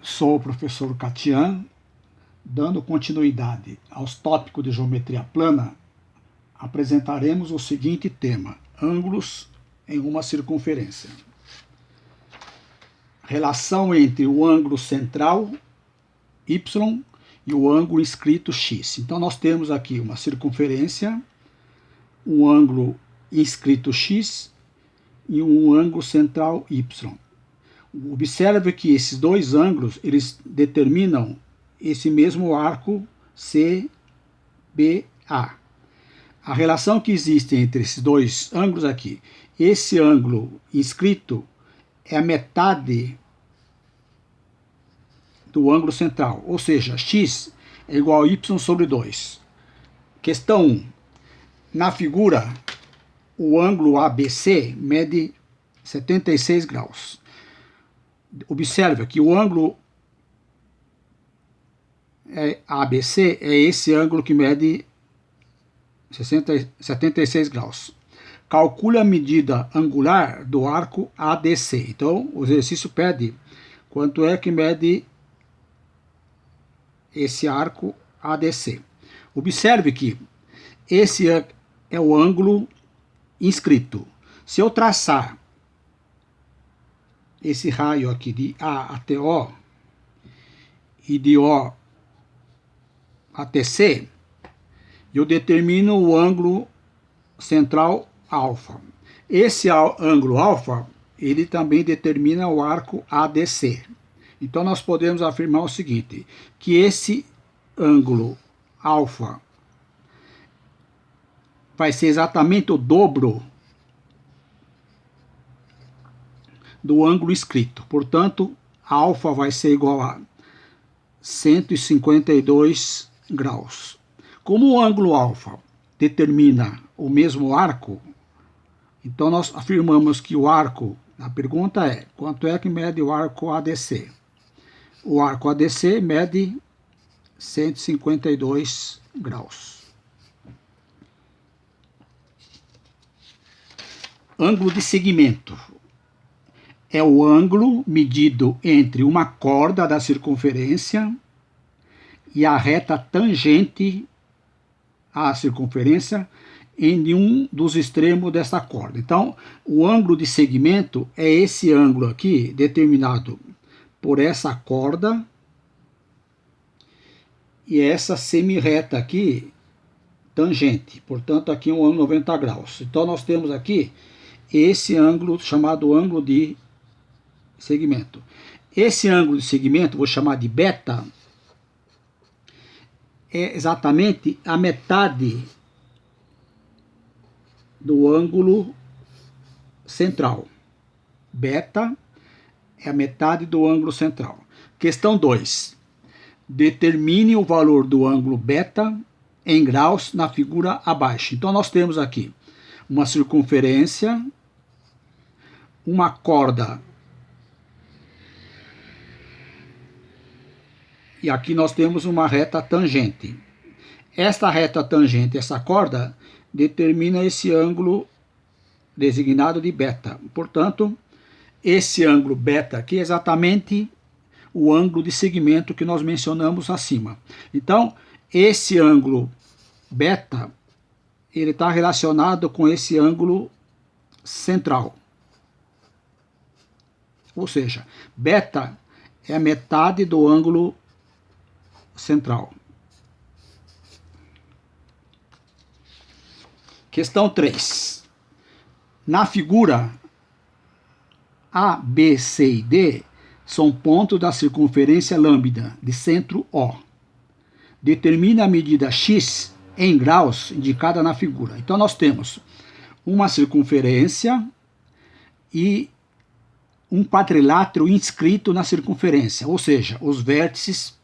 Sou o professor Catian, dando continuidade aos tópicos de geometria plana, apresentaremos o seguinte tema: ângulos em uma circunferência. Relação entre o ângulo central, y, e o ângulo inscrito, x. Então, nós temos aqui uma circunferência, um ângulo inscrito x e um ângulo central, y. Observe que esses dois ângulos, eles determinam esse mesmo arco CBA. A relação que existe entre esses dois ângulos aqui, esse ângulo inscrito é a metade do ângulo central, ou seja, x é igual a y sobre 2. Questão 1. Na figura, o ângulo ABC mede 76 graus. Observe que o ângulo ABC é esse ângulo que mede 76 graus. Calcule a medida angular do arco ADC. Então, o exercício pede quanto é que mede esse arco ADC. Observe que esse é o ângulo inscrito. Se eu traçar esse raio aqui de A até O e de O até C, eu determino o ângulo central alfa. Esse ângulo alfa, ele também determina o arco ADC. Então, nós podemos afirmar o seguinte, que esse ângulo alfa vai ser exatamente o dobro do ângulo inscrito. Portanto, alfa vai ser igual a 152 graus. Como o ângulo alfa determina o mesmo arco, então nós afirmamos que o arco, a pergunta é, quanto é que mede o arco ADC? O arco ADC mede 152 graus. Ângulo de segmento é o ângulo medido entre uma corda da circunferência e a reta tangente à circunferência em um dos extremos dessa corda. Então, o ângulo de segmento é esse ângulo aqui, determinado por essa corda e essa semirreta aqui, tangente. Portanto, aqui é um ângulo 90 graus. Então, nós temos aqui esse ângulo chamado ângulo de segmento. Esse ângulo de segmento, vou chamar de beta, é exatamente a metade do ângulo central. Beta é a metade do ângulo central. Questão 2. Determine o valor do ângulo beta em graus na figura abaixo. Então, nós temos aqui uma circunferência, uma corda, e aqui nós temos uma reta tangente. Esta reta tangente, essa corda, determina esse ângulo designado de beta. Portanto, esse ângulo beta aqui é exatamente o ângulo de segmento que nós mencionamos acima. Então, esse ângulo beta, ele está relacionado com esse ângulo central. Ou seja, beta é a metade do ângulo central. Questão 3. Na figura, A, B, C e D são pontos da circunferência lambda de centro O. Determina a medida x em graus indicada na figura. Então, nós temos uma circunferência e um quadrilátero inscrito na circunferência, ou seja, os vértices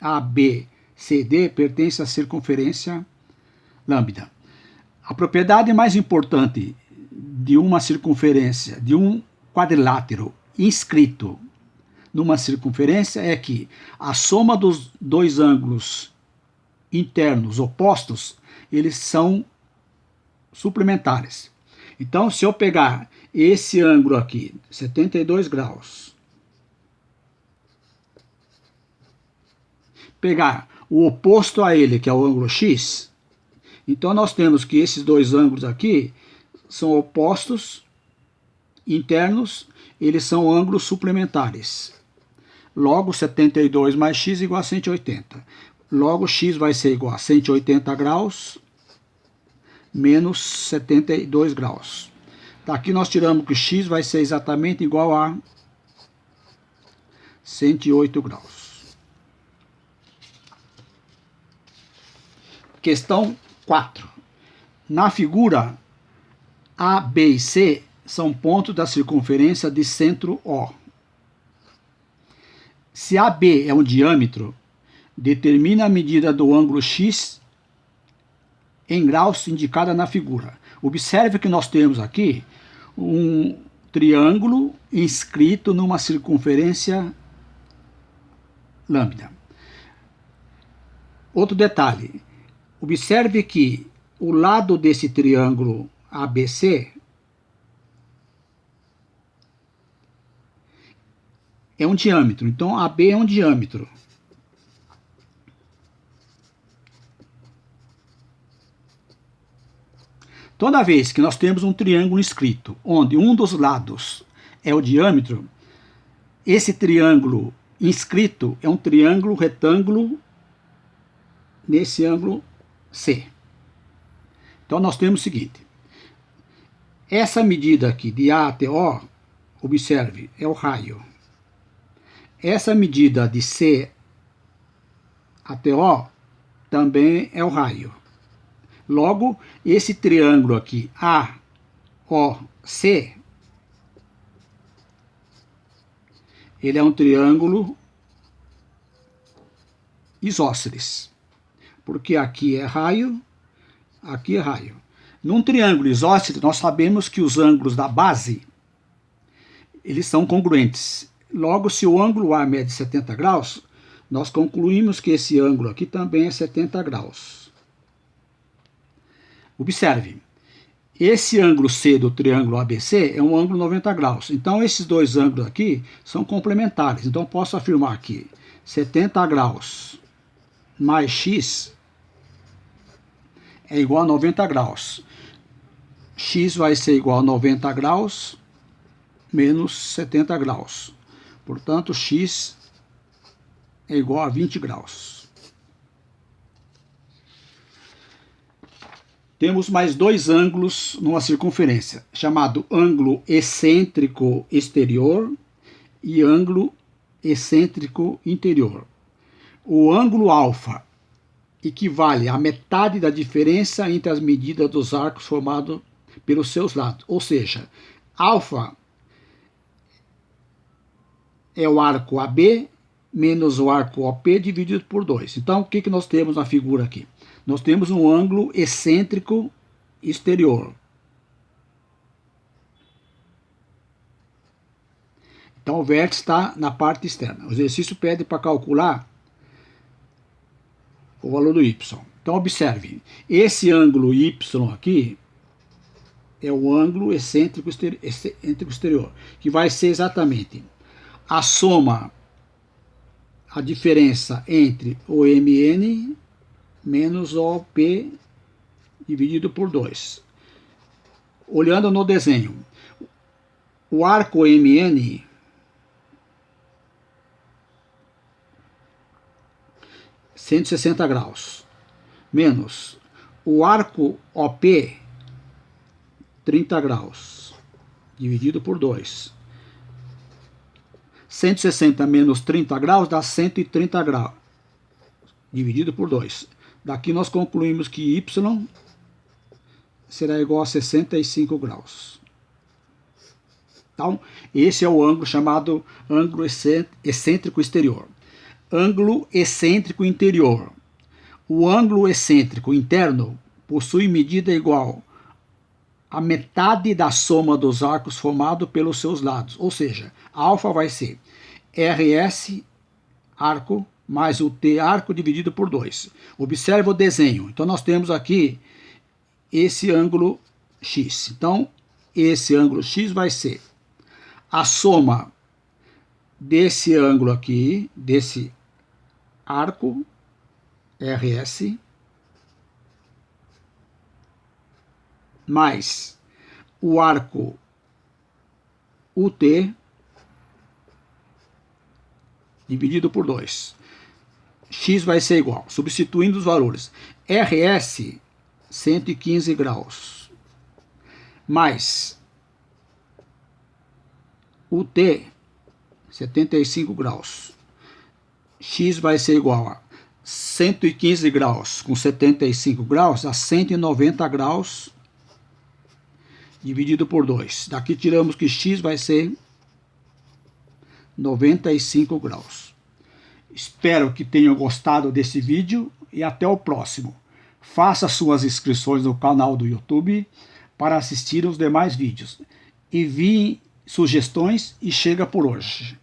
A, B, C, D pertencem à circunferência lambda. A propriedade mais importante de uma circunferência, de um quadrilátero inscrito numa circunferência é que a soma dos dois ângulos internos opostos, eles são suplementares. Então, se eu pegar esse ângulo aqui, 72 graus, pegar o oposto a ele, que é o ângulo X, então nós temos que esses dois ângulos aqui são opostos internos, eles são ângulos suplementares. Logo, 72 mais x igual a 180. Logo, x vai ser igual a 180 graus menos 72 graus. Daqui nós tiramos que x vai ser exatamente igual a 108 graus. Questão 4. Na figura, A, B e C são pontos da circunferência de centro O. Se AB é um diâmetro, determina a medida do ângulo X em graus indicada na figura. Observe que nós temos aqui um triângulo inscrito numa circunferência lambda. Outro detalhe, observe que o lado desse triângulo ABC é um diâmetro, então AB é um diâmetro. Toda vez que nós temos um triângulo inscrito, onde um dos lados é o diâmetro, esse triângulo inscrito é um triângulo retângulo nesse ângulo C. Então nós temos o seguinte, essa medida aqui de A até O, observe, é o raio. Essa medida de C até O também é o raio. Logo, esse triângulo aqui, AOC, ele é um triângulo isósceles. Porque aqui é raio, aqui é raio. Num triângulo isósceles, nós sabemos que os ângulos da base, eles são congruentes. Logo, se o ângulo A mede 70 graus, nós concluímos que esse ângulo aqui também é 70 graus. Observe, esse ângulo C do triângulo ABC é um ângulo 90 graus. Então, esses dois ângulos aqui são complementares. Então, posso afirmar que 70 graus mais x é igual a 90 graus. X vai ser igual a 90 graus menos 70 graus. Portanto, x é igual a 20 graus. Temos mais dois ângulos numa circunferência, chamado ângulo excêntrico exterior e ângulo excêntrico interior. O ângulo alfa equivale à metade da diferença entre as medidas dos arcos formados pelos seus lados. Ou seja, alfa é o arco AB menos o arco OP dividido por 2. Então, o que nós temos na figura aqui? Nós temos um ângulo excêntrico exterior. Então, o vértice está na parte externa. O exercício pede para calcular o valor do y. Então, observe, esse ângulo y aqui é o ângulo excêntrico exterior, que vai ser exatamente a soma, a diferença entre o MN menos o OP dividido por 2. Olhando no desenho, o arco MN é 160 graus, menos o arco OP 30 graus, dividido por 2. 160 menos 30 graus dá 130 graus, dividido por 2. Daqui nós concluímos que y será igual a 65 graus. Então, esse é o ângulo chamado ângulo excêntrico exterior. Ângulo excêntrico interior. O ângulo excêntrico interno possui medida igual a metade da soma dos arcos formado pelos seus lados. Ou seja, alfa vai ser RS arco mais o T arco dividido por 2. Observe o desenho. Então, nós temos aqui esse ângulo X. Então, esse ângulo X vai ser a soma desse ângulo aqui, desse arco RS mais o arco UT dividido por 2. X vai ser igual, substituindo os valores, RS 115 graus mais UT 75 graus. X vai ser igual a 115 graus com 75 graus a 190 graus dividido por 2. Daqui tiramos que X vai ser 95 graus. Espero que tenham gostado desse vídeo e até o próximo. Faça suas inscrições no canal do YouTube para assistir os demais vídeos. Envie sugestões e chega por hoje.